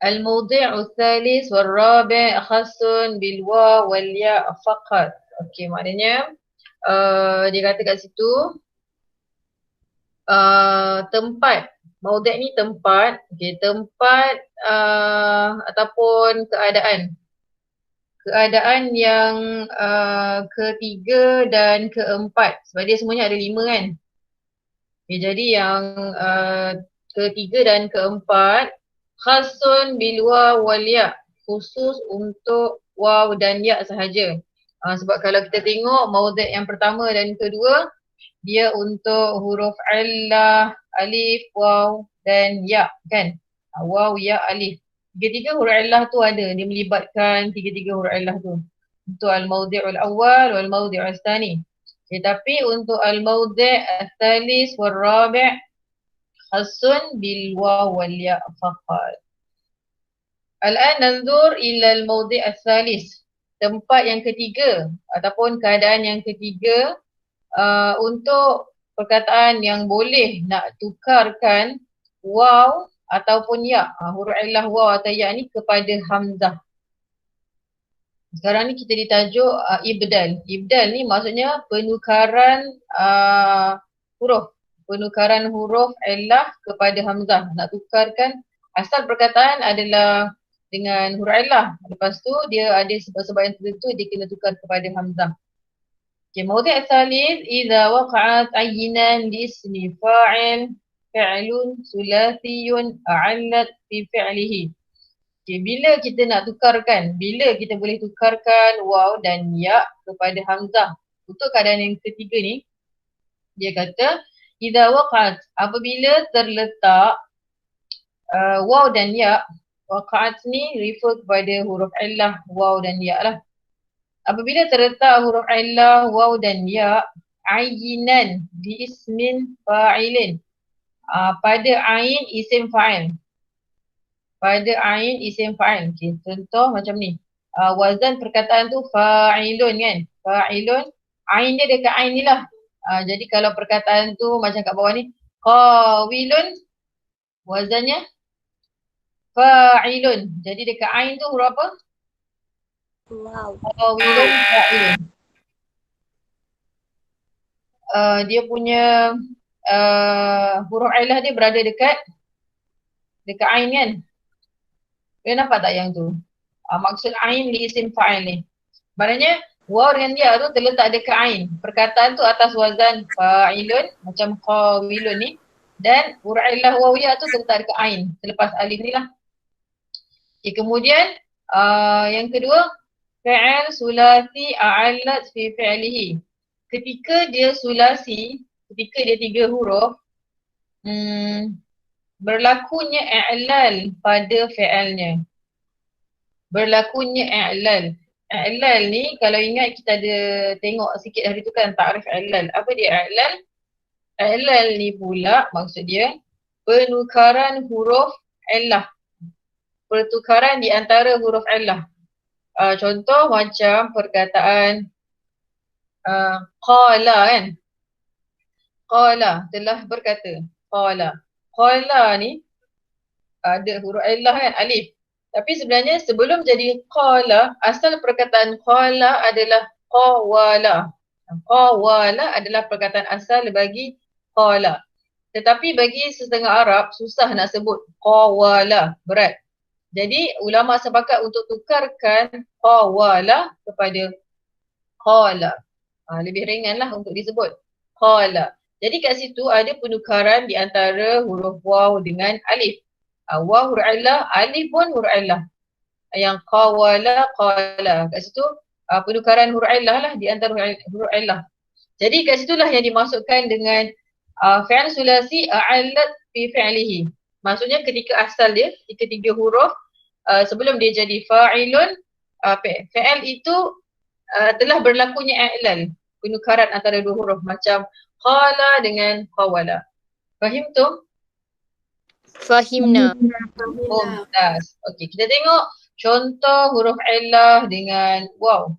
Al-mawdi'u tsalis wal rabi' khassun bil waw wal ya' faqat. Okey, maknanya dia kata kat situ tempat. Mawdi' ni tempat. Okey, tempat ataupun keadaan. Keadaan yang ketiga dan keempat. Sebab dia semuanya ada 5 kan. Okay, jadi yang ketiga dan keempat khasun bil waw wal ya, khusus untuk waw dan ya sahaja. Sebab kalau kita tengok maudhi' yang pertama dan kedua dia untuk huruf illah, alif, waw dan ya kan. Waw, ya, alif. Tiga-tiga huruf illah tu ada, dia melibatkan tiga-tiga huruf illah tu. Untuk al-maudhi'ul awal wal maudhi'ul tsani. Tetapi untuk al-maudhi' al-thalis wal rabi' khasun bil waw wal ya faqat. Al-an nanzur ila al-maudhi' al-thalis. Tempat yang ketiga ataupun keadaan yang ketiga untuk perkataan yang boleh nak tukarkan waw ataupun ya, huruf illah waw atau ya ni kepada hamzah. Sekarang ni kita ditajuk ibdal. Ibdal ni maksudnya penukaran huruf. Penukaran huruf illah kepada hamzah. Nak tukarkan asal perkataan adalah dengan huruf illah. Lepas tu dia ada sebab-sebab yang tertentu dia kena tukar kepada hamzah. Okay, mawdi' al-thalith idza waqa'at ayyinan li ismi fa'il fi'lun sulathiyun a'allat fi fi'lihi. Okay, bila kita nak tukarkan, bila kita boleh tukarkan waw dan ya kepada hamzah. Untuk keadaan yang ketiga ni, dia kata idza waqa'at, apabila terletak waw dan ya. Waqa'at ni refer kepada huruf illah waw dan ya lah. Apabila terletak huruf illah waw dan ya ayyinan di ismin fa'ilin, pada ain isim fa'il. Pada ain isim fa'il. Okay, contoh macam ni. Wazan perkataan tu fa'ilun kan. Fa'ilun. Ain dia dekat ain ni lah. Jadi kalau perkataan tu macam kat bawah ni. Qawilun. Wazannya fa'ilun. Jadi dekat ain tu huruf apa? Wow. Qawilun fa'ilun. Dia punya huruf ilah dia berada dekat ain kan. Dia nampak tak yang tu? Maksud ain li isim fa'il ni. Maknanya waw dengan ya tu terletak dekat ain. Perkataan tu atas wazan fa'ilun macam qawilun ni. Dan huruf ilah waw ya tu terletak dekat ain selepas alif ni lah. Okay, kemudian yang kedua fi'il sulasi a'allat fi fi'lihi. Ketika dia sulasi, ketika dia 3 huruf, berlakunya i'lal pada fi'ilnya. Berlakunya i'lal. I'lal ni kalau ingat kita ada tengok sikit hari tu kan takrif i'lal. Apa dia i'lal? I'lal ni pula maksud dia penukaran huruf illah. Pertukaran di antara huruf illah. Contoh macam perkataan qala kan. Qala telah berkata. Qala ni ada huruf illah kan, alif. Tapi sebenarnya sebelum jadi qala, asal perkataan qala adalah qawala. Qawala adalah perkataan asal bagi qala. Tetapi bagi setengah Arab susah nak sebut qawala, berat. Jadi ulama sepakat untuk tukarkan qawala kepada qala. Lebih ringan lah untuk disebut qala. Jadi kat situ ada penukaran di antara huruf waw dengan alif. Waw huruf illah, alif pun huruf illah. Yang qawala, qala. Kat situ penukaran huruf illah lah di antara huruf illah. Jadi kat situlah yang dimasukkan dengan fi'il sulasi a'allat fi fi'lihi. Maksudnya ketika asal dia, ketika 3 huruf sebelum dia jadi fa'ilun, fi'il itu telah berlakunya i'lal. Penukaran antara 2 huruf macam qala dengan qawala. Fahim tu? Fahimna. Mumtaz. Okey, kita tengok contoh huruf illah dengan waw.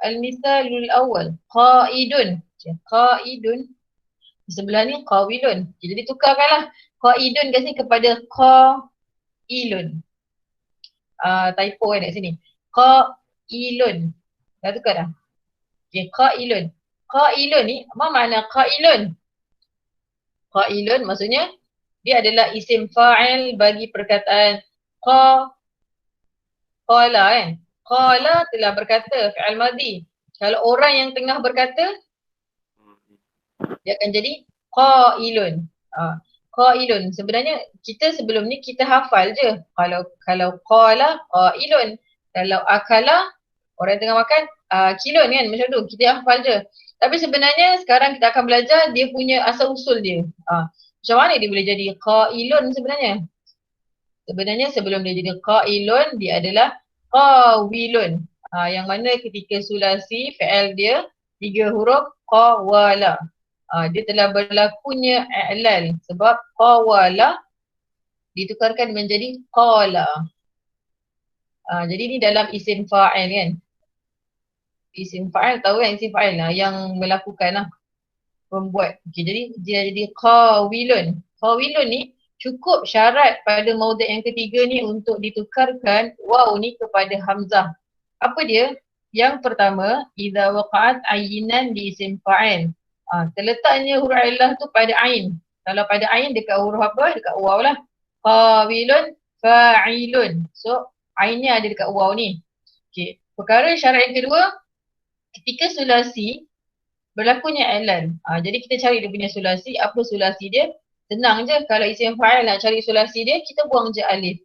Al-misalul awal qaidun. Qaidun. Sebelah ni qawilun. Jadi tukarkanlah qaidun kat sini kepada qa ilun. Typo kan kat sini. Qailun. Dah tukar dah. Okay, qailun. Qailun ni, apa makna qailun? Qailun maksudnya dia adalah isim fa'il bagi perkataan qala kan. Qala telah berkata, fi'al madhi. Kalau orang yang tengah berkata, dia akan jadi qailun. Qailun. Sebenarnya kita sebelum ni kita hafal je. Kalau qala qailun. Kalau akala orang yang tengah makan kilun kan, macam tu. Kita hafal je. Tapi sebenarnya sekarang kita akan belajar dia punya asal usul dia. Macam mana dia boleh jadi qailun sebenarnya? Sebenarnya sebelum dia jadi qailun, dia adalah qawilun. Yang mana ketika sulasi fi'il dia 3 huruf qawala. Dia telah berlakunya i'lal sebab qawala ditukarkan menjadi qala. Jadi ni dalam isim fa'il kan. Isim fa'il tahu kan isim fa'il yang melakukan lah. Membuat. Okay, jadi dia jadi qawilun. Qawilun ni cukup syarat pada maudhi' yang ketiga ni untuk ditukarkan waw ni kepada hamzah. Apa dia? Yang pertama, idza waqa'at ayyinan di isim fa'il. Terletaknya huruf illah tu pada ain. Kalau pada ain dekat huruf apa? Dekat waw lah. Qawilun fa'ilun. So ainnya ada dekat waw ni. Okay. Perkara syarat yang kedua, ketika sulasi berlakunya i'lan. Jadi kita cari dia punya sulasi. Apa sulasi dia? Senang je. Kalau isim fa'il nak cari sulasi dia, kita buang je alif.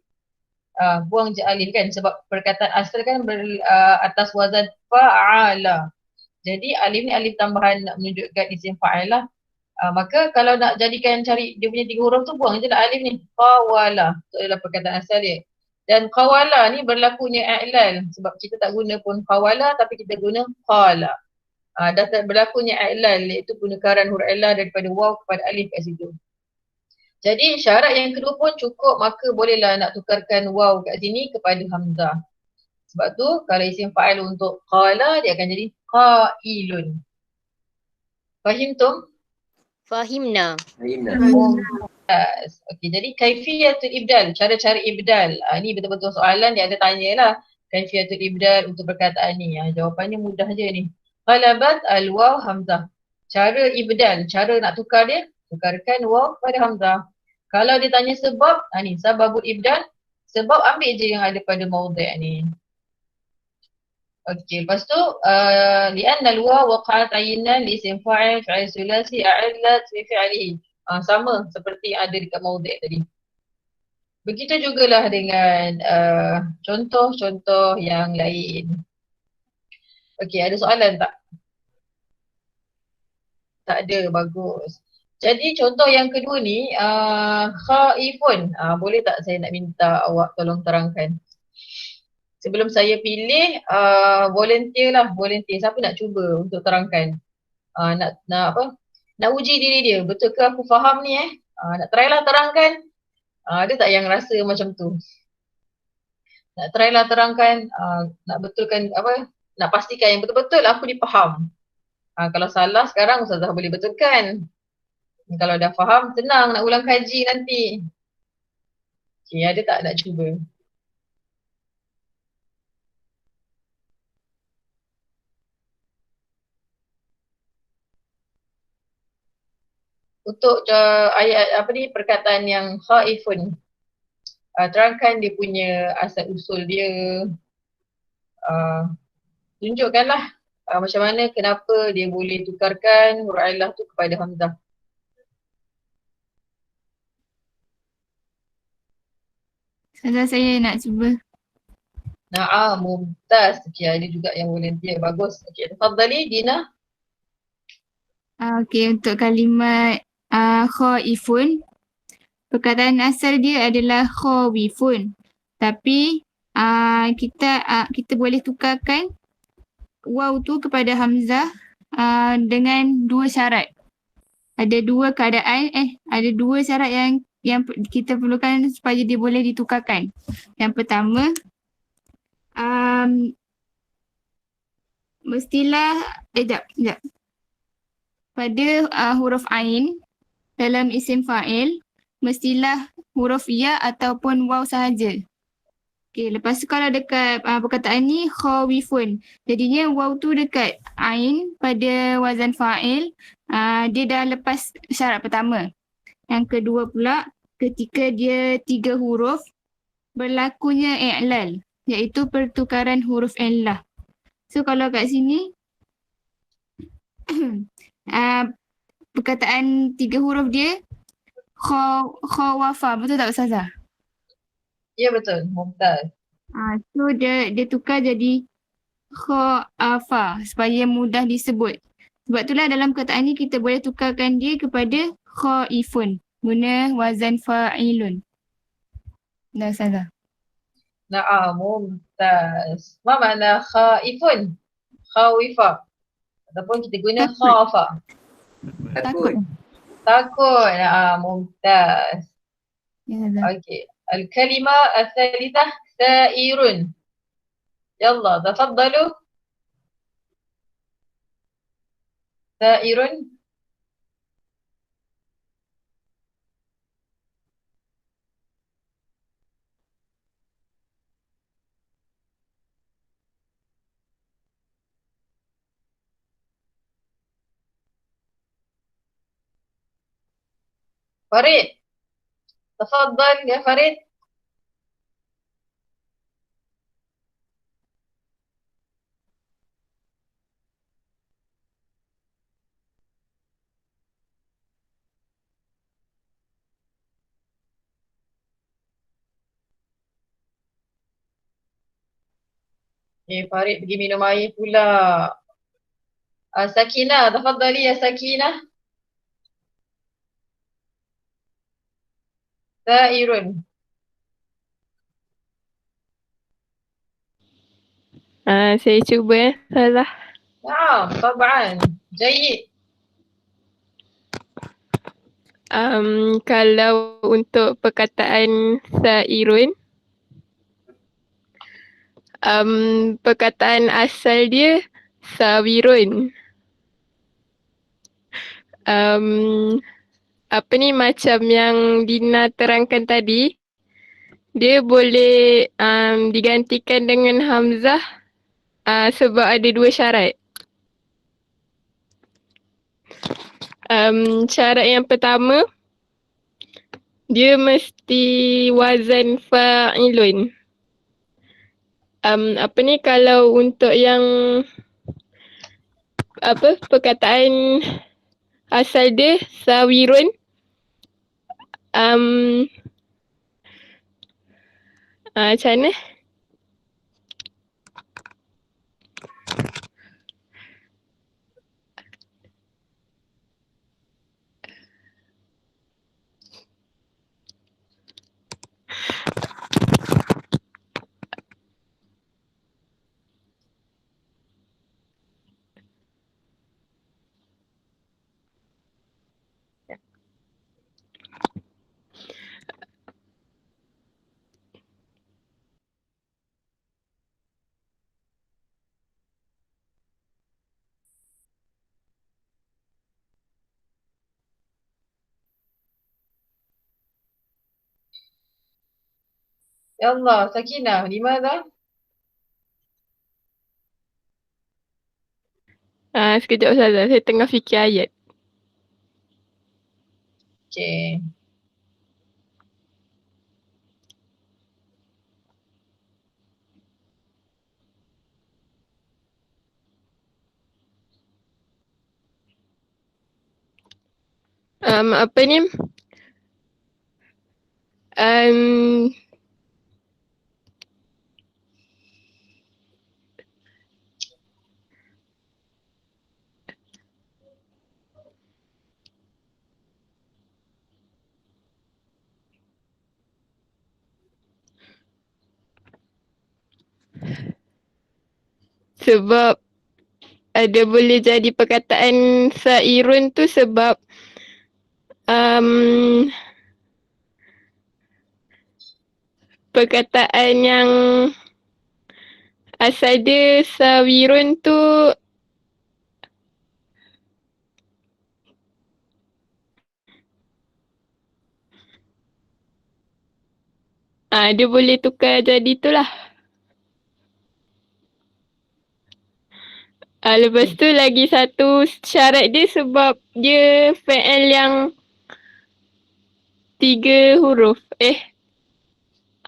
Buang je alif kan. Sebab perkataan asal kan atas wazan fa'ala. Jadi alif ni alif tambahan nak menunjukkan isim fa'il lah. Maka kalau nak jadikan cari dia punya 3 huruf tu, buang je lah alif ni. Qawala. Itu adalah perkataan asal dia. Dan qawala ni berlakunya i'lal. Sebab kita tak guna pun qawala tapi kita guna qala. Dah berlakunya i'lal iaitu penukaran huruf illah daripada waw kepada alif kat situ. Jadi syarat yang kedua pun cukup, maka bolehlah nak tukarkan waw kat sini kepada hamzah. Sebab tu kalau isim fa'il untuk qala dia akan jadi qailun. Fahim tu? Fahimna. Okey, jadi kaifiyatul ibdal, cara-cara ibdal. Ni betul-betul soalan dia ada tanya lah. Kaifiyatul ibdal untuk perkataan ni. Jawapannya mudah je ni. Qalabat al-waw hamzah. Cara ibdal, cara nak tukar dia, tukarkan waw pada hamzah. Kalau dia tanya sebab, ni sababul ibdal, sebab ambil je yang ada pada maudhi' ni. Okey, lepas tu li'anna al-waw waqa'at ayyinan li isim fa'il fi'il sulasi a'illat fi fi'lihi. Sama seperti yang ada dekat maudhi' tadi. Begitu jugalah dengan contoh-contoh yang lain. Okey, ada soalan tak? Tak ada, bagus. Jadi contoh yang kedua ni, khaifun. Boleh tak saya nak minta awak tolong terangkan? Sebelum saya pilih, volunteer lah, volunteer. Siapa nak cuba untuk terangkan? Nak apa? Nak uji diri dia. Betul ke aku faham ni nak try lah terangkan. Ada tak yang rasa macam tu? Nak try lah terangkan, nak betulkan apa? Nak pastikan yang betul-betul aku dipaham. Kalau salah sekarang Ustazah boleh betulkan. Kalau dah faham, senang nak ulang kaji nanti. Okay, ada tak nak cuba? Untuk ayat apa ni, perkataan yang khaifun, terangkan dia punya asal usul dia. Tunjukkanlah macam mana, kenapa dia boleh tukarkan huruf illah tu kepada hamzah. Saya nak cuba. Mumtaz. Okay, ada juga yang volunteer. Bagus. Okay, tafadhali Dina. Okay, untuk kalimat khaifun, perkataan asal dia adalah khawifun. Tapi kita boleh tukarkan waw tu kepada hamzah dengan 2 syarat. Ada 2 keadaan, ada 2 syarat yang kita perlukan supaya dia boleh ditukarkan. Yang pertama, mestilah sekejap. Pada huruf ain dalam isim fa'il, mestilah huruf ya ataupun waw sahaja. Okey, lepas tu kalau dekat perkataan ni khawifun. Jadinya waw tu dekat ain pada wazan fa'il, dia dah lepas syarat pertama. Yang kedua pula, ketika dia 3 huruf, berlakunya i'lal, iaitu pertukaran huruf illah. So kalau kat sini, perkataan 3 huruf dia khawafa, betul tak Ustazah? Ya betul, mumtaz. So dia tukar jadi khafa supaya mudah disebut. Sebab itulah dalam perkataan ni kita boleh tukarkan dia kepada khaifun guna wazan fa'ilun. Dah Ustazah. Na'am, mumtaz. Ma makna khaifun? Khawifa. Ataupun kita guna Takut. khafa. Takut. Takut. Na'am, mumtaz. Ya Ustazah. Okey. Al-kalima al-thalithah sa'irun. Yalla, tafaddalu. Sa'irun. Farid. Tafaddal ya Farid. Farid pergi minum air pula. Sakinah, tafaddali ya Sakinah. Sa'irun. Saya cuba salah. نعم طبعا جيد. Kalau untuk perkataan sa'irun, perkataan asal dia sawirun. Apa ni macam yang Dina terangkan tadi, dia boleh digantikan dengan hamzah sebab ada 2 syarat. Syarat yang pertama, dia mesti wazan fa'ilun. Apa ni kalau untuk yang perkataan asal dia sawirun, macam mana? يلا سكينة لماذا؟ Sekejap Ustazah, saya tengah fikir ayat. Okay. Apa ni? Sebab ada boleh jadi perkataan sa'irun tu sebab perkataan yang asal dia sawirun tu Dia boleh tukar jadi itulah. Lepas tu lagi satu syarat dia sebab dia fi'il yang 3 huruf.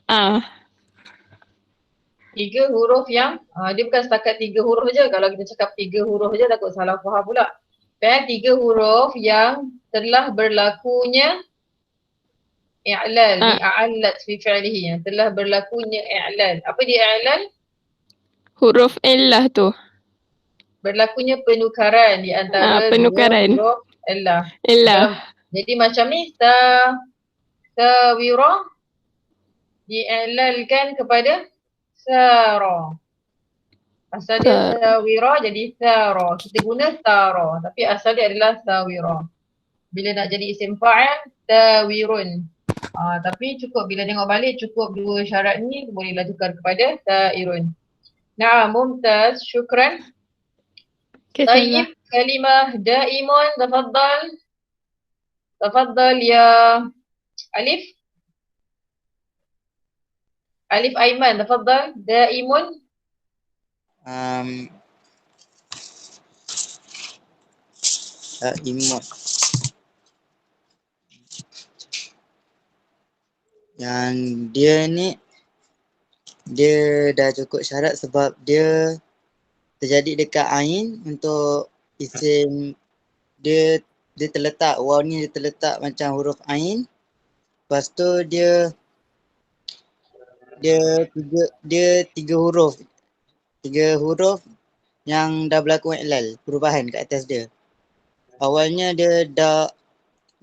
Ah, 3 huruf yang, dia bukan setakat 3 huruf je. Kalau kita cakap 3 huruf je takut salah faham pula. Fi'il 3 huruf yang telah berlakunya i'lal. Ni a'allat fi fi'lihi. Yang telah berlakunya i'lal. Apa dia i'lal? huruf illah tu. Berlakunya penukaran di antara dua Penukaran. huruf illah. Illah. Jadi macam ni, sawira di'alalkan kepada sara. Asal dia sawira jadi sara. Kita guna sara tapi asal dia adalah sawira. Bila nak jadi isim fa'il, sawirun. Tapi cukup bila tengok balik cukup dua syarat ni bolehlah tukar kepada sairun. Na'am, mumtaz, syukran. Tayyib, kalimah daimun, tafaddal. Tafaddal ya Alif. Alif Aiman, tafaddal, daimun. Daimun. Yang dia ni, dia dah cukup syarat sebab dia terjadi dekat ain untuk isim dia terletak, waw ni dia terletak macam huruf ain. Lepas tu dia tiga huruf. 3 huruf yang dah berlaku i'lal, perubahan kat atas dia. Awalnya dia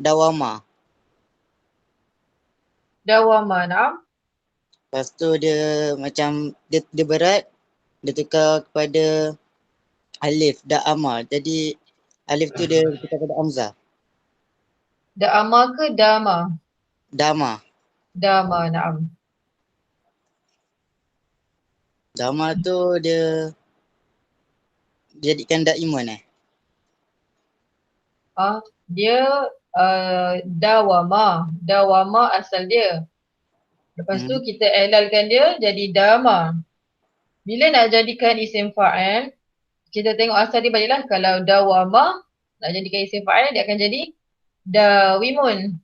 dawama. Dawama, na'am. Lepas tu dia macam dia berat, dia tukar kepada alif, da'ama. Jadi alif tu dia tukar kepada hamzah. Da'ama ke dama? Dama. Dama, na'am. Dama tu dia jadikan daimun Dia dawama. Dawama asal dia. Lepas tu kita i'lalkan dia jadi dama. Bila nak jadikan isim fa'il, kita tengok asal dia baliklah. Kalau dawama nak jadikan isim fa'il, dia akan jadi dawimun.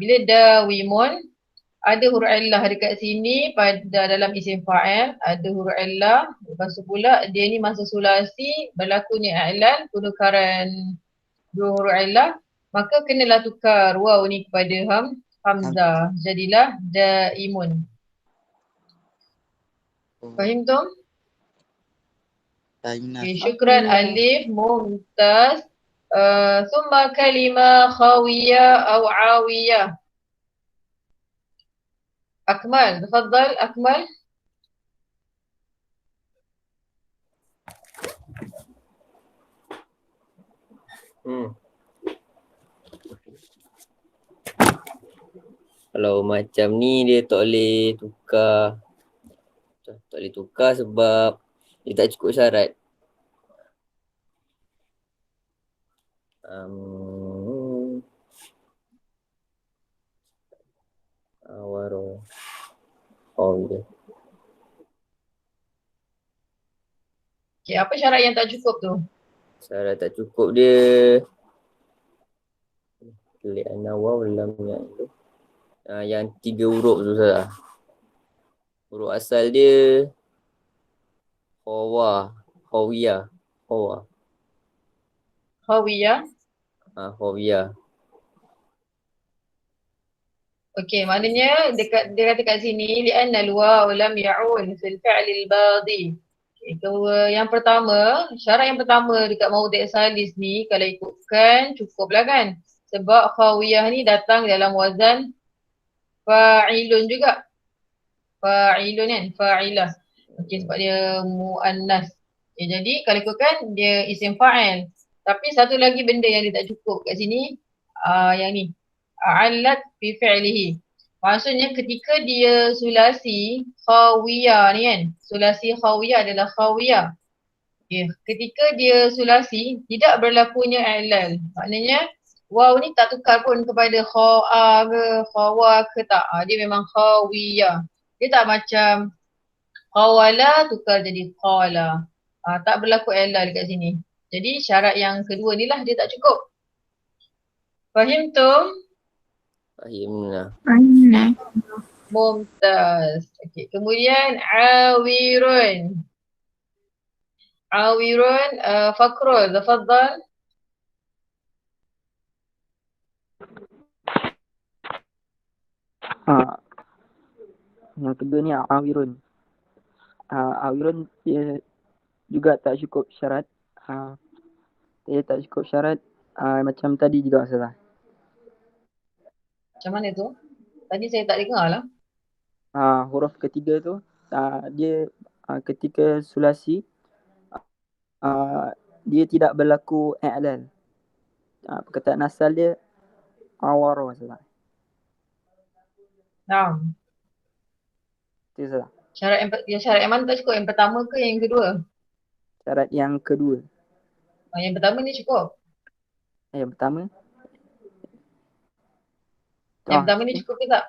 Bila dawimun, ada huruf illah dekat sini pada dalam isim fa'il, ada huruf illah. Lepas tu pula dia ni masa sulasi berlakunya i'lal, penukaran dua huruf illah, maka kenalah tukar waw ni kepada hamzah. Jadilah daimun. Fahim tu? Okay, syukran Alif, mumtaz. Summa kalimah khawiyah atau awiyah. Akmal, tafaddal Akmal. Kalau macam ni dia tak boleh tukar. Tak boleh tukar sebab dia tak cukup syarat. Awaro. Dia. Okay, apa syarat yang tak cukup tu? Syarat tak cukup dia li'anna waw lam ya'lu. Yang 3 huruf tu salah. Huruf asal dia khawiyah. Khawiyah. Okey, maknanya dia kata kat sini li'anna al-waw lam ya'ul fil fi'l al-badi. Yang pertama, syarat yang pertama dekat maudhi' salis ni kalau ikutkan cukuplah kan. Sebab khawiyah ni datang dalam wazan fa'ilun juga. Fa'ilun kan, fa'ilah. Okey, sebab dia mu'annas. Jadi kalau ikutkan dia isim fa'il. Tapi satu lagi benda yang dia tak cukup kat sini, yang ni. A'allat fi fi'lihi. Maksudnya ketika dia sulasi khawiyah ni kan. Sulasi khawiyah adalah khawiyah. Okay. Ketika dia sulasi tidak berlakunya i'lal. Maknanya Waw ni tak tukar pun kepada kha'a ke, khawa ke tak. Dia memang khawiyah. Dia tak macam khawala tukar jadi khala. Tak berlaku illa dekat sini. Jadi syarat yang kedua ni lah dia tak cukup. Fahim tu? Fahim lah. Mumtaz. Okey, kemudian awirun. Awirun, Fakrul, tafadhal. Yang kedua ni awirun. Awirun dia juga tak cukup syarat. Dia tak cukup syarat macam tadi juga Ustazah. Macam mana tu? Tadi saya tak dengar lah. Huruf ketiga tu dia ketika sulasi dia tidak berlaku i'lal. Perkataan asal dia awara Ustazah. Nah. Itu Ustazah. Syarat yang mana tak cukup? Yang pertama ke yang kedua? Syarat yang kedua. Yang pertama ni cukup. Yang pertama. Yang pertama ni cukup ke tak?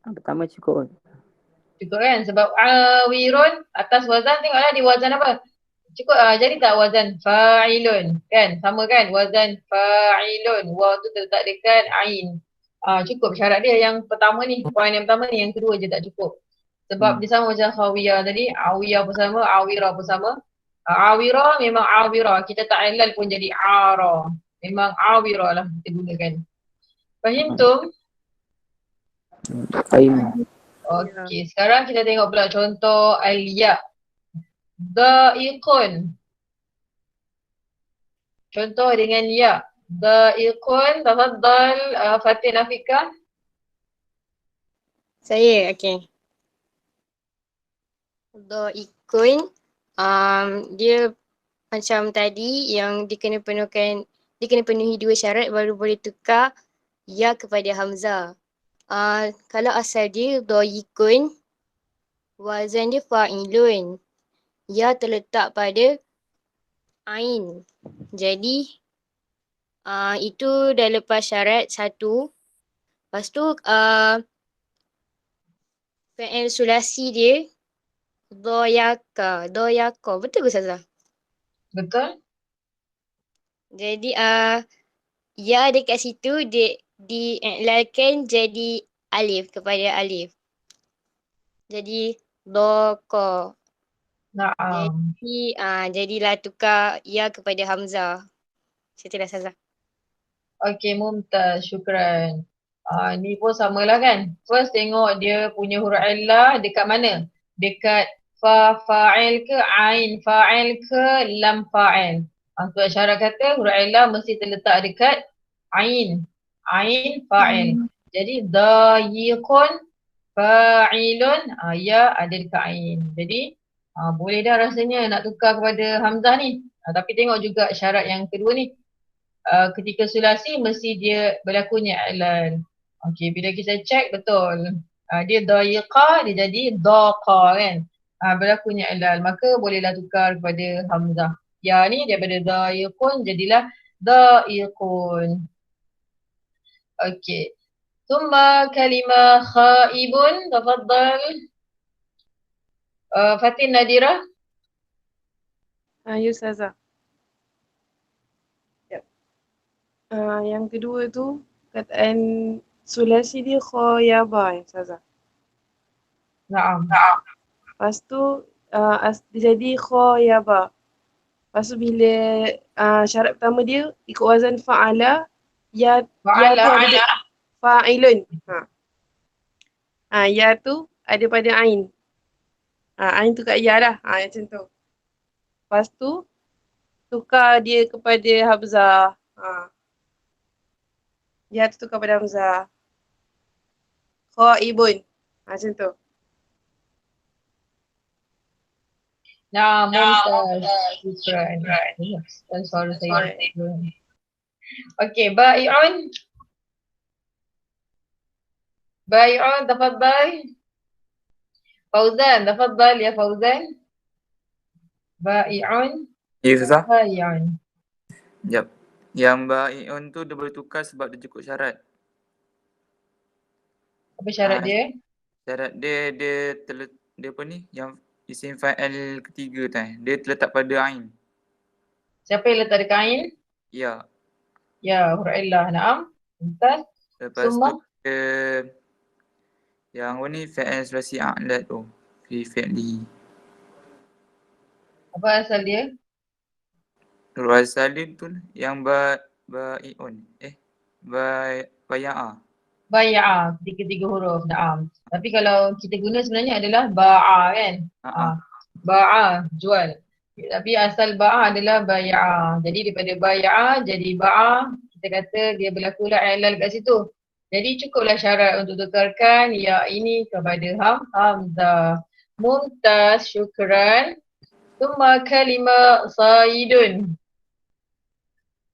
Yang pertama cukup. Cukup kan? Sebab awirun atas wazan tengoklah di wazan apa? Cukup jadi tak wazan fa'ilun kan? Sama kan? Wazan fa'ilun. Waw tu terletak dekat ain. Cukup syarat dia yang pertama ni. Poin yang pertama ni, yang kedua je tak cukup. Sebab dia sama macam khawiyah tadi. Awiyah pun sama, awirah pun sama. Awirah memang awirah. Kita tak ilal pun jadi ara. Memang awirah lah kita gunakan. Fahim tu? Fahim. Okey, sekarang kita tengok pula contoh al-ya. Da'iqun. Contoh dengan ya. Da'iqun, tafadhal Fatin Afika. Saya, okey. Da'iqun, dia macam tadi yang dia kena penuhi dua syarat baru boleh tukar ya kepada hamzah. Kalau asal dia da'iqun, wazan dia fa'ilun. Ya terletak pada ain. Jadi itu dah lepas syarat satu. Lepas tu fi'il sulasi dia doyaka. Betul ke Ustazah? Betul? Jadi ya dekat situ diiklalkan jadi alif kepada alif. Jadi doko. Naam. Jadi jadilah tukar ya kepada hamzah. Itulah Ustazah. Okey, mumtaz. Syukran. Ni pun samalah kan. First tengok dia punya huruf illah dekat mana? Dekat fa'il ke ain fa'il ke lam fa'il. Untuk syarat kata huruf illah mesti terletak dekat ain. Ain fa'il. Jadi dayiqun fa'ilun ya ada dekat ain. Jadi boleh dah rasanya nak tukar kepada hamzah ni. Tapi tengok juga syarat yang kedua ni. Ketika sulasi mesti dia berlakunya i'lal. Okey, bila kita check betul. Dia dayiqa, dia jadi daqa kan. Berlakunya i'lal, maka bolehlah tukar kepada hamzah. Ya ni daripada dayiqun jadilah dayiqun. Okey. Thumma kalimah khaibun, tafadhal. Fatin Nadira. Ya Ustazah. Yang kedua tu kataan sulasi dia khayaba ya Ustazah. Naam. Lepas tu dia jadi khayaba. Lepas tu bila syarat pertama dia ikut wazan fa'ala ya tu ada fa'ilun. Ya tu ada pada ain. Ain tu kat ya lah. Macam tu. Lepas tu tukar dia kepada hamzah. Ya tu tukar pada hamzah. Khaibun. Macam tu. Nah, mumtaz. Syukran. Suara saya. Okey, Bai'un. Bai'un, tafadhal. Fauzan, tafadhal ya Fauzan. Bai'un. Ya Ustazah. Bai'un. Yep. Yang ba'iun tu dia boleh tukar sebab dia cukup syarat. Apa syarat dia? Syarat dia apa ni? Yang isim fa'il ketiga tu dia terletak pada ain. Siapa yang letak dekat ain? Ya. Ya, huruf illah. Naam. Mumtaz. Lepas tu Summa. yang apa ni fa'il sulasi a'la tu. Fi fi'li. Apa asal dia? Huruf asal dia tu yang ba'iun. Baya'a. Baya'a. Tiga-tiga huruf. Naam. Tapi kalau kita guna sebenarnya adalah ba'a kan? Ba'a. Jual. Tapi asal ba'a adalah baya'a. Jadi daripada baya'a jadi ba'a, kita kata dia berlakulah i'lal kat situ. Jadi cukuplah syarat untuk tukarkan ya ini kepada hamzah. Mumtaz, syukran. Thumma kalimah sayidun.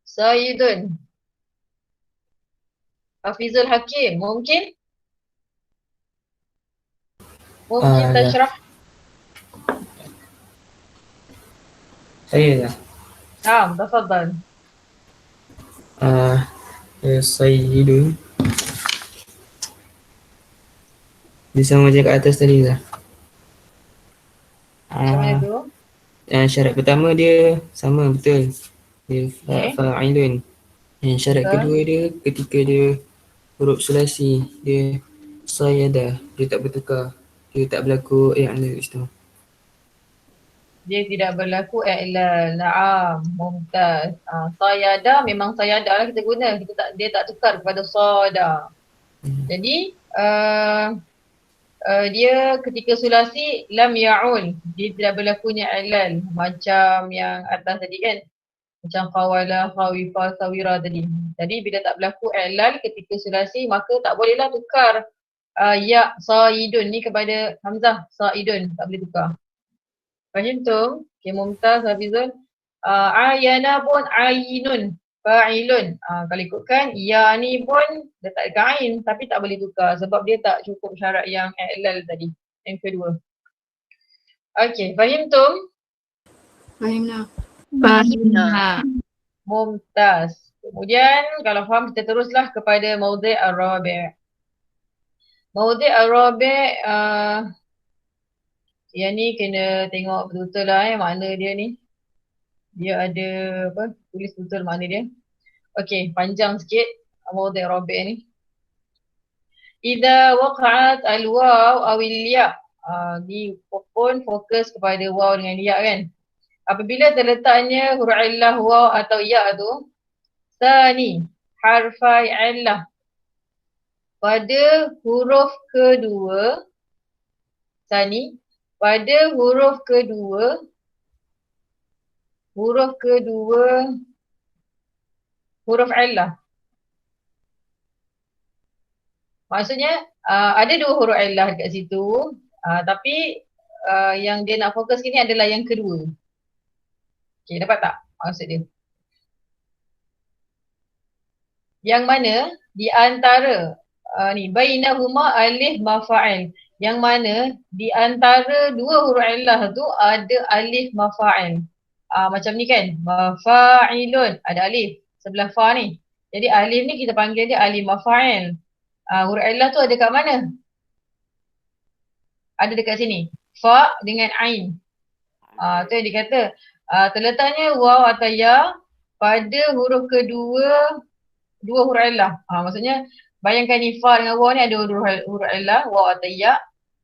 Sayidun. Hafizul Hakim, mungkin? Mungkin tasyrah. Saya dah. Naam, tafadhal. Sayyidun. Dia sama macam kat atas tadi dah. Macam mana tu? Syarat pertama dia sama betul. Dia fa'ilun. Yang syarat kedua dia ketika dia huruf sulasi, dia sayada, dia tak bertukar. Dia tak berlaku i'lal kat situ. Dia tidak berlaku i'lal. Naam, mumtaz. Sayada memang sayada lah kita guna. Dia tak tukar kepada sada. Jadi dia ketika sulasi lam ya'ul. Dia tidak berlakunya i'lal macam yang atas tadi kan. Macam qawala, khawifa, sawira tadi. Jadi bila tak berlaku i'lal ketika sulasi maka tak bolehlah tukar ya saidun ni kepada hamzah saidun. Tak boleh tukar. Fahim tu? Okay, Mumtaz, Hafizul. Ayana pun ainun, fa'ilun. Kalau ikutkan, ya ni pun letak dekat ain tapi tak boleh tukar sebab dia tak cukup syarat yang i'lal tadi, yang kedua. Okay, fahim tu? Fahimlah. Mumtaz. Kemudian kalau faham kita teruslah kepada maudhi' ar-rabi'. Maudhi' ar-rabi' yang ni kena tengok betul-betul lah makna dia ni. Dia ada apa? Tulis betul makna dia. Okey, panjang sikit maudhi' rabi' ni. Idza waqa'at al-waw aw al-ya. Ni pun fokus kepada waw dengan ya kan. Apabila terletaknya huruf illah waw atau ya tu, tsani harfai illah. Pada huruf kedua, tsani pada huruf kedua huruf illah. Maksudnya ada dua huruf illah dekat situ tapi yang dia nak fokus ni adalah yang kedua. Okay, dapat tak maksud dia? Yang mana di antara ni bainahuma alif mafa'il. Yang mana di antara dua huruf illah tu ada alif mafa'il. Macam ni kan, mafa'ilun ada alif sebelah fa ni. Jadi alif ni kita panggil dia alif mafa'il. Huruf illah tu ada kat mana? Ada dekat sini. Fa dengan ain. Tu yang dikata terletaknya waw atau ya pada huruf kedua dua huruf illah. Maksudnya bayangkan ni fa dengan waw ni ada huruf illah, waw atau ya.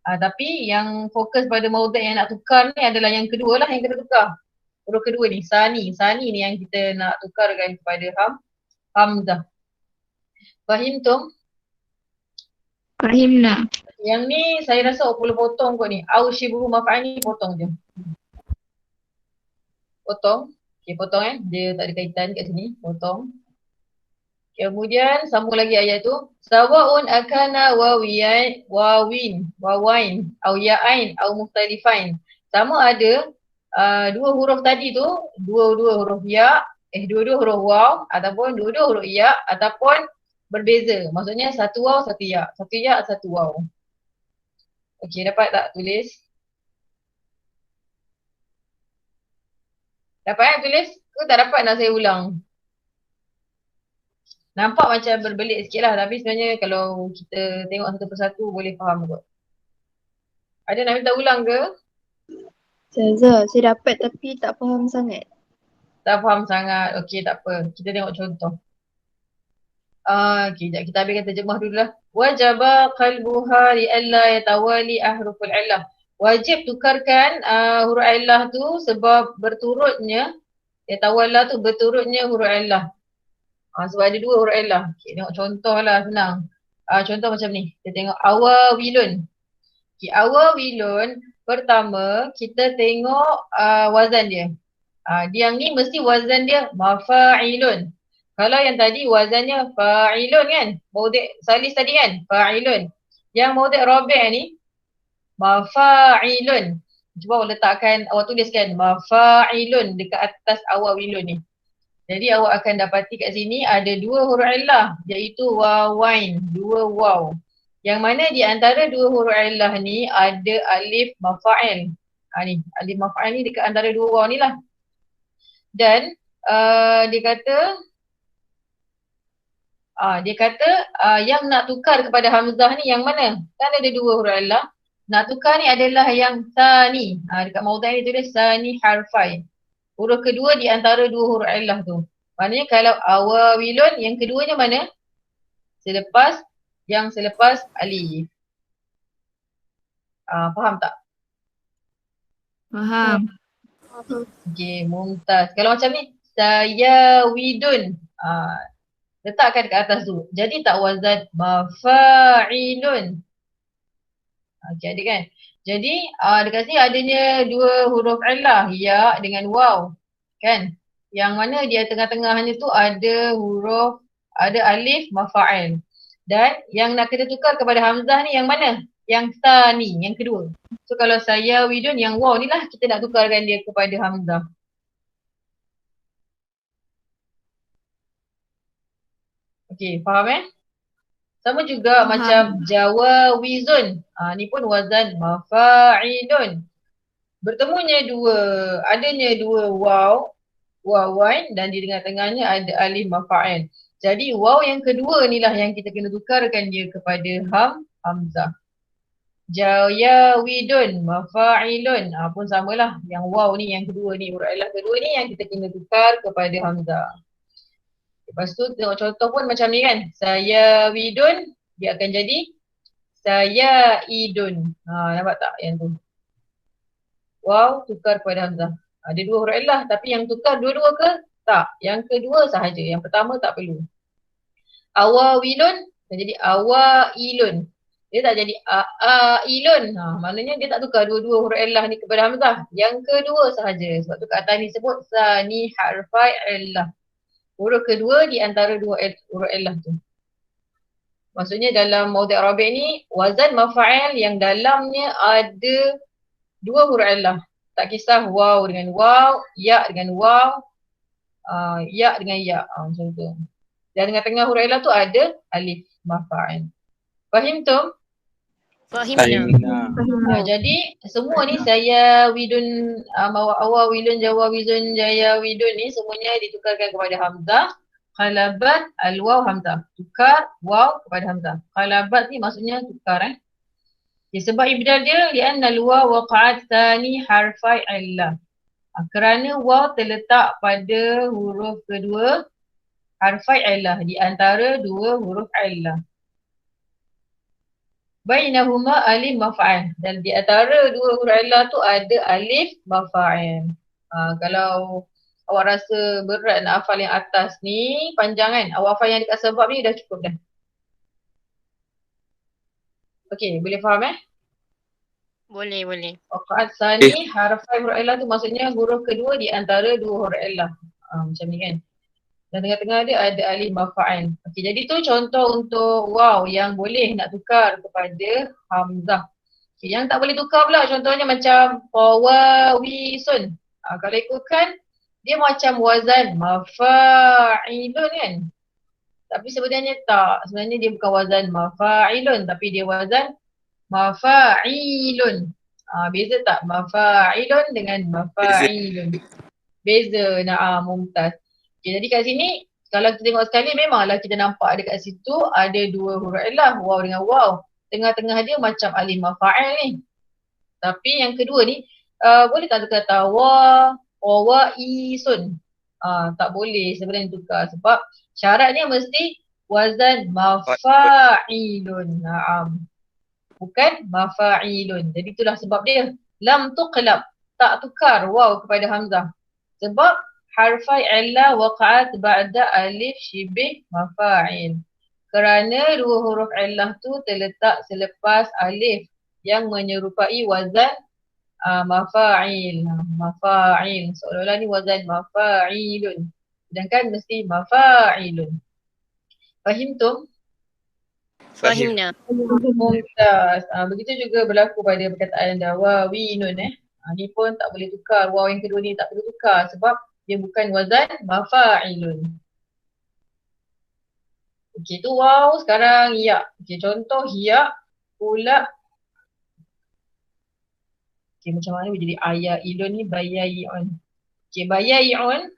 Tapi yang fokus pada maudhi' yang nak tukar ni adalah yang kedua lah yang kita tukar. Huruf kedua ni, sani. Sani ni yang kita nak tukarkan kepada hamzah. Fahim tu? Fahimlah. Yang ni saya rasa perlu potong kot ni. Au syibhu maf'al ni potong je. Potong. Okay, potong dia tak ada kaitan kat sini. Potong. Kemudian sambung lagi ayat tu. Sawa'un akana wawain au ya'ain au mukhtalifain. Sama ada dua huruf tadi tu, dua huruf ya, dua huruf waw ataupun dua huruf ya ataupun berbeza. Maksudnya satu waw, satu ya, satu waw. Okey, dapat tak tulis? Dapat tulis? Ke tak dapat nak saya ulang? Nampak macam berbelit sikit lah, tapi sebenarnya kalau kita tengok satu persatu boleh faham kot. Ada nak minta ulang ke? Ustazah, saya dapat tapi tak faham sangat. Tak faham sangat. Okey, tak apa. Kita tengok contoh. Okey, sekejap kita habiskan terjemah dulu lah. Wajaba qalbuha li'alla yatawali ahruful illah. Wajib tukarkan huruf illah tu sebab berturutnya, yatawalla tu berturutnya huruf illah. Sebab ada dua huruf illah. Okay, tengok contoh lah, senang. Contoh macam ni. Kita tengok awawilun. Okay, awawilun, pertama kita tengok wazan dia. Yang ni mesti wazan dia mafa'ilun. Kalau yang tadi wazannya fa'ilun kan? Maudhi' salis tadi kan? Fa'ilun. Yang maudhi' rabi' ni mafa'ilun. Cuba awak tuliskan mafa'ilun dekat atas awawilun ni. Jadi awak akan dapati kat sini ada dua huruf illah, iaitu wawain, dua waw. Yang mana di antara dua huruf illah ni ada alif mafa'il. Ni, alif mafa'il ni dekat antara dua waw ni lah. Dan dia kata yang nak tukar kepada hamzah ni yang mana? Kan ada dua huruf illah. Nak tukar ni adalah yang sani. Dekat maudhi' ni tulis sani harfai. Huruf kedua di antara dua huruf illah tu. Maknanya kalau awawilun yang keduanya mana? Selepas alif. Faham tak? Faham. Okey, mumtaz. Kalau macam ni, sayawidun. Letakkan kat atas tu. Jadi tak wazan mafa'ilun. Okey, ada kan? Jadi dekat sini adanya dua huruf illah, ya dengan waw. Kan? Yang mana dia tengah-tengahnya tu ada alif mafa'il. Dan yang nak kita tukar kepada hamzah ni yang mana? Yang sani, yang kedua. So kalau saya widun yang waw ni lah kita nak tukarkan dia kepada hamzah. Okey, faham Sama juga macam jawawizun. Ni pun wazan mafa'ilun. Bertemunya adanya dua waw, wawain, dan di tengah-tengahnya ada alif mafa'il. Jadi waw yang kedua ni lah yang kita kena tukarkan dia kepada hamzah. Jawawidun mafa'ilun. Pun samalah. Yang waw ni yang kedua ni, huruf illah kedua ni yang kita kena tukar kepada hamzah. Lepas tu tengok contoh pun macam ni kan. Saya widun, dia akan jadi saya idun. Nampak tak yang tu? Waw tukar kepada hamzah. Ada dua huruf illah tapi yang tukar dua-dua ke? Tak. Yang kedua sahaja. Yang pertama tak perlu. Awawilun dan jadi awailun. Dia tak jadi a'ilun. Maknanya dia tak tukar dua-dua huruf illah ni kepada hamzah. Yang kedua sahaja. Sebab tu kat atas ni sebut sani harfai illah. Huruf kedua di antara dua huruf illah tu. Maksudnya dalam maudhi' rabi' ni wazan mafa'il yang dalamnya ada dua huruf illah. Tak kisah waw dengan waw, ya dengan waw, ya dengan ya. Macam tu. Dan tengah-tengah huruf illah tu ada alif mafa'il. Fahim tu? Fahimna. Jadi semua ni saya widun, awawilun, jawawizun, jayawidun ni semuanya ditukarkan kepada hamzah. Qalabat al-waw hamzah. Tukar waw kepada hamzah. Qalabat ni maksudnya tukar sebab ibdal dia li'anna al-waw waqa'at thani harfai illah. Kerana waw terletak pada huruf kedua harfai illah, di antara dua huruf illah. Bainahuma alif mafa'il, dan di antara dua huruf illah tu ada alif mafa'il. Kalau awak rasa berat nak hafal yang atas ni, panjang kan, awak hafal yang dekat sebab ni dah cukup dah. Okey, boleh faham Boleh. Waqa'at sani harfai huruf illah tu maksudnya huruf kedua di antara dua huruf illah. Macam ni kan. Dan tengah-tengah dia ada alif mafa'il. Okey, jadi tu contoh untuk waw yang boleh nak tukar kepada hamzah. Okay, yang tak boleh tukar pula contohnya macam qawawisun. Kalau ikutkan dia macam wazan mafa'ilun kan. Tapi sebenarnya tak. Sebenarnya dia bukan wazan mafa'ilun tapi dia wazan mafa'ilun. Beza tak mafa'ilun dengan mafa'ilun? Beza. Mumtaz. Okay, jadi kat sini kalau kita tengok sekali memanglah kita nampak dekat situ ada dua huruf illah, waw dengan waw. Tengah-tengah dia macam alif mafa'il ni. Tapi yang kedua ni boleh tak tukar kata isun? Tak boleh sebenarnya tukar sebab syaratnya mesti wazan mafa'ilun. Naam. Bukan mafa'ilun. Jadi itulah sebab dia lam tuqlab, tak tukar waw kepada hamzah. Sebab harfai illah waqa'at ba'da alif shibih mafa'il. Kerana dua huruf illah tu terletak selepas alif yang menyerupai wazan mafa'il. Mafa'il. Seolah-olah ni wazan mafa'ilun. Sedangkan mesti mafa'ilun. Fahimtum? Fahimna. Mumtaz. Begitu juga berlaku pada perkataan dawawinun ni pun tak boleh tukar. Waw yang kedua ni tak boleh tukar sebab dia bukan wazan mafa'ilun. Okey, tu waw. Sekarang ya. Okey, contoh ya pula. Okey, macam mana jadi ayailun ni baya'i'un. Okey, baya'i'un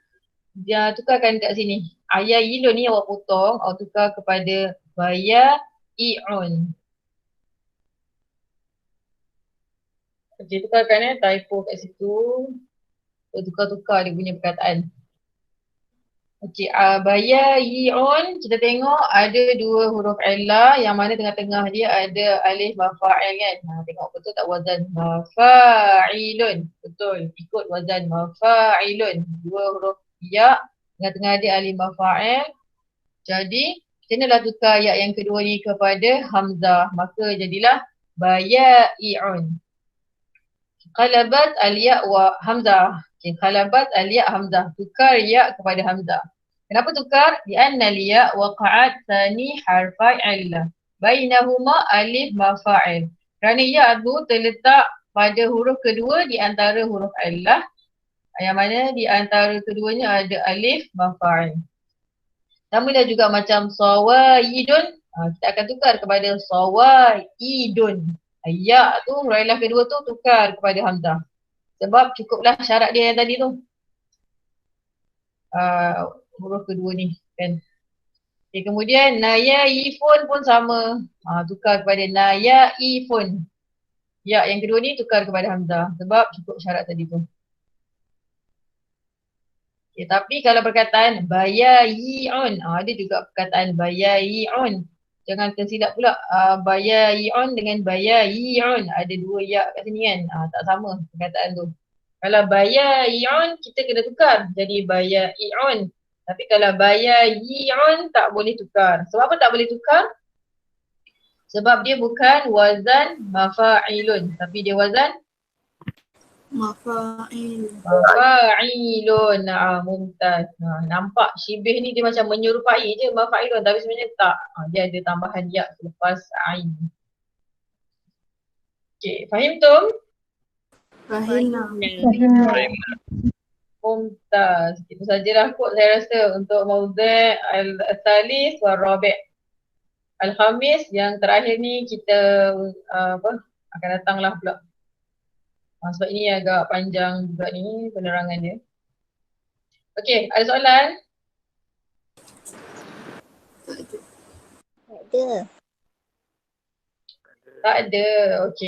dia tukarkan kat sini. Ayailun ni awak potong, awak tukar kepada baya'i'un. Okey, tukarkan typo kat situ. Tukar-tukar dia punya perkataan. Okey, baya'i'un kita tengok ada dua huruf illah yang mana tengah-tengah dia ada alif mafa'il kan. Tengok betul tak wazan mafa'ilun. Betul, ikut wazan mafa'ilun. Dua huruf ya, tengah-tengah dia alif mafa'il. Jadi, kenalah tukar ya yang kedua ni kepada hamzah. Maka jadilah baya'i'un. Qalabat al-ya' wa hamzah. Okay, qalabat al-ya' hamzah. Tukar ya kepada hamzah. Kenapa tukar? Li'anna al-ya' waqa'at thani harfai illah. Bainahuma alif mafa'il. Kerana ya tu terletak pada huruf kedua di antara huruf illah. Yang mana di antara keduanya ada alif mafa'il. Sama dia juga macam sawa'idun. Kita akan tukar kepada sawa'idun. Ya tu, huruf illah kedua tu tukar kepada hamzah. Sebab cukuplah syarat dia yang tadi tu. Huruf kedua ni kan. Okay, kemudian nayaifun pun sama. Tukar kepada nayaifun. Ya yang kedua ni tukar kepada hamzah. Sebab cukup syarat tadi tu. Okay, tapi kalau perkataan baya'i'un. Ada juga perkataan baya'i'un. Jangan tersilap pula baya'i'un dengan baya'i'un. Ada dua ya kat sini kan. Tak sama perkataan tu. Kalau baya'i'un kita kena tukar jadi baya'i'un. Tapi kalau baya'i'un tak boleh tukar. Sebab apa tak boleh tukar? Sebab dia bukan wazan mafa'ilun. Tapi dia wazan mafa'ilun. Mumtaz. Nampak shibih ni dia macam menyerupai je mafa'ilun tapi sebenarnya tak. Dia ada tambahan ya selepas ain. Okey, fahim tu? Fahimna. Mumtaz. Itu sajalah kot saya rasa untuk mauzi' al-thalis wal rabi'. Al-khamis yang terakhir ni kita akan datanglah pula. Sebab ini agak panjang juga ni penerangan dia. Okey, ada soalan? Tak ada. Tak ada. Okey.